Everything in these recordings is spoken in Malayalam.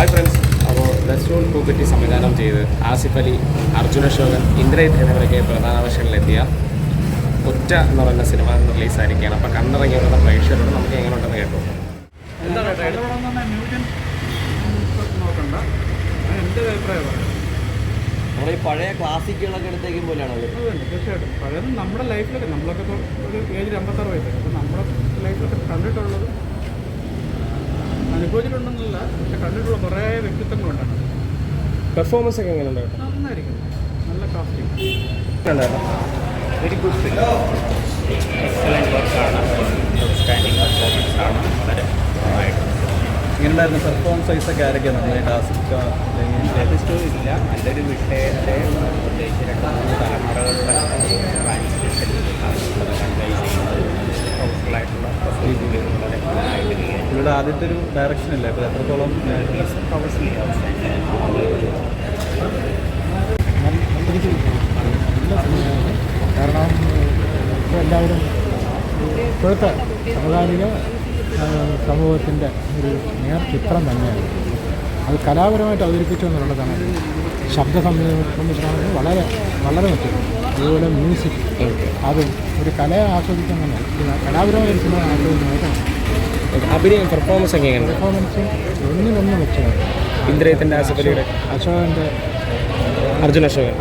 Hi friends. അപ്പോൾ റെസ്റ്റോറൻറ്റ് പൂക്കുറ്റി സംവിധാനം ചെയ്ത് ആസിഫ് അലി, അർജുന അശോകൻ, ഇന്ദ്രജിത്ത് എന്നിവരൊക്കെ പ്രധാന വേഷങ്ങളിലെത്തിയ ഒറ്റ എന്ന് പറയുന്ന സിനിമ റിലീസായിരിക്കുകയാണ്. അപ്പോൾ കണ്ടിറങ്ങി വരുന്ന പ്രേക്ഷകരോട് നമുക്ക് എങ്ങനെ ഉണ്ടെന്ന് കേട്ടു. എന്താണ് നോക്കണ്ട, എൻ്റെ അഭിപ്രായമാണ്. നമ്മുടെ ഈ പഴയ ക്ലാസിക്കുകളൊക്കെ എടുത്തേക്കും പോലെയാണോ അത്? തീർച്ചയായിട്ടും പഴയത് നമ്മുടെ ലൈഫിലൊക്കെ നമ്മളൊക്കെ ഇപ്പോൾ ഒരു ഏജ് 56 വയസ്സായി. അപ്പോൾ നമ്മുടെ ലൈഫിലൊക്കെ കണ്ടിട്ടുള്ളത് അനുഭവിച്ചിട്ടുണ്ടെന്നല്ല, പക്ഷെ കണ്ടിട്ടുള്ള കുറേ വ്യക്തിത്വങ്ങളുണ്ടാണ്. പെർഫോമൻസ് ഒക്കെ എങ്ങനെ ഉണ്ടായിരുന്നു? നന്നായിരിക്കും, നല്ല casting. Very good film, excellent വർക്കാണ്, ഔട്ട്സ്റ്റാൻഡിങ് പെർഫോമൻസ് ആണ്, വളരെ നന്നായിട്ട്. ഇങ്ങനെയുണ്ടായിരുന്നു പെർഫോമൻസ് സൈസൊക്കെ ആരൊക്കെയാണ് നന്നായിട്ട് ആസ്വദിക്കുക? സ്റ്റോറി ഇല്ല, നല്ലൊരു വിഷയത്തെ പ്രത്യേകിച്ച് 2-3 തലമുറകളുടെ ട്രാൻസ്ലേഷൻ കൺവേ ചെയ്യുന്നത് പവർഫുള്ളായിട്ടുള്ള പ്രൊസീജിയർ വളരെ നന്നായിട്ട് ചെയ്യാൻ. ഇവിടെ ആദ്യത്തെ ഒരു ഡയറക്ഷൻ ഇല്ല, ഇപ്പോൾ എത്രത്തോളം പവർഫുള്ളി ഔട്ട്സ്റ്റാൻഡിങ്. കാരണം ഇപ്പോൾ എല്ലാവരും ഇപ്പോഴത്തെ സമകാലിക സമൂഹത്തിൻ്റെ ഒരു നേർചിത്രം തന്നെയാണ്. അത് കലാപരമായിട്ട് അവതരിപ്പിച്ചു എന്നുള്ളതാണ്. ശബ്ദ സംവിധാനം വളരെ വളരെ മെച്ചം. അതുപോലെ മ്യൂസിക്, അതും ഒരു കലയെ ആസ്വദിക്കാൻ തന്നെ കലാപരമായ ഒരു സിനിമ ആസ്വദിക്കുന്നതായിട്ടാണ്. അഭിനയം പെർഫോമൻസ് ഒക്കെ എങ്ങനെ? പെർഫോമൻസും ഒന്നിനൊന്നും മെച്ചമാണ്. ഇന്ദ്രജിത്തിൻ്റെ, ആസിഫ് അലിയുടെ, അശോകൻ്റെ, അർജുന അശോകൻ,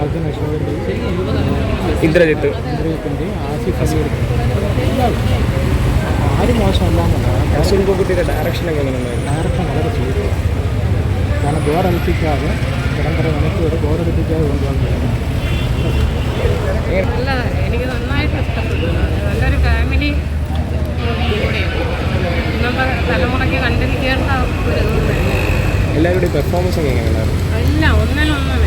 ഇന്ദ്രജിത്തിൻ്റെയും ആസിഫ് അലിയുടെ എല്ലാവരും ആരും മോശമല്ലാന്നല്ല. റെസ്റ്റോറൻറ്റ് പൂക്കുറ്റിയുടെ ഡയറക്ഷൻ ഒക്കെ എങ്ങനെ ഉണ്ടായിരുന്നു? ഡയറക്ഷൻ വളരെ ചെയ്തു. കാരണം ബോറടിപ്പിക്കാതെ നിരന്തര മണിക്കൂർ ബോറടിപ്പിക്കാതെ കൊണ്ടുപോകാൻ കഴിയും. അല്ല, എനിക്ക് നന്നായിട്ട് ഇഷ്ടപ്പെട്ടു. നല്ലൊരു ഫാമിലി ഇന്നത്തെ തലമുറയ്ക്ക് കണ്ടിരിക്കേണ്ട ഒരു എല്ലാവരുടെയും പെർഫോമൻസ് ഒക്കെ എങ്ങനെ ഉണ്ടായിരുന്നു? എല്ലാം ഒന്നിനൊന്നും